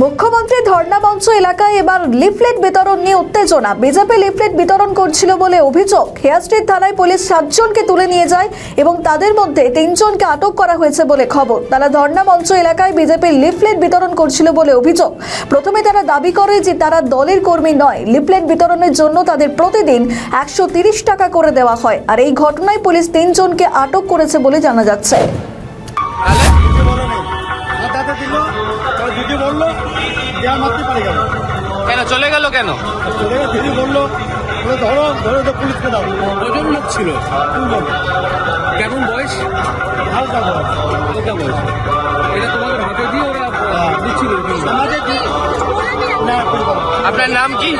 মুখ্যমন্ত্রী ধর্ণা মঞ্চ এলাকায় এবার লিফলেট বিতরণ নিয়ে উত্তেজনা। বিজেপি লিফলেট বিতরণ করছিল বলে অভিযোগ। হেয়ারস্ট্রিট থানায় পুলিশ 7 জনকে তুলে নিয়ে যায় এবং তাদের মধ্যে 3 জনকে আটক করা হয়েছে বলে খবর। তারা ধর্ণা মঞ্চ এলাকায় বিজেপির লিফলেট বিতরণ করছিল বলে অভিযোগ। প্রথমে তারা দাবি করে যে তারা দলের কর্মী নয়। লিফলেট বিতরণের জন্য তাদের প্রতিদিন 130 টাকা করে দেওয়া হয়। আর এই ঘটনায় পুলিশ 3 জনকে আটক করেছে বলে জানা যাচ্ছে। কেন চলে গেল? কেন বললো ধরো ধরো পুলিশকে দাও। কজন লোক ছিল? কেমন বয়স? হালকা বয়স। হালকা বয়স। এটা তোমাদের হাতে দিয়ে ওরা দিচ্ছিল? সমাজে আপনার নাম কি?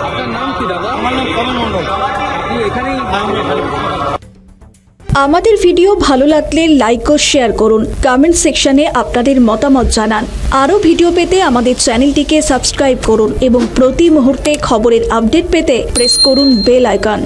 আপনার নাম কি দাদা? আমার নাম কমল মন্ডল। আপনি এখানেই? আমাদের ভিডিও ভালো লাগলে লাইক ও শেয়ার করুন। কমেন্ট সেকশনে আপনাদের মতামত জানান। আরও ভিডিও পেতে আমাদের চ্যানেলটিকে সাবস্ক্রাইব করুন এবং প্রতি মুহূর্তে খবরের আপডেট পেতে প্রেস করুন বেল আইকন।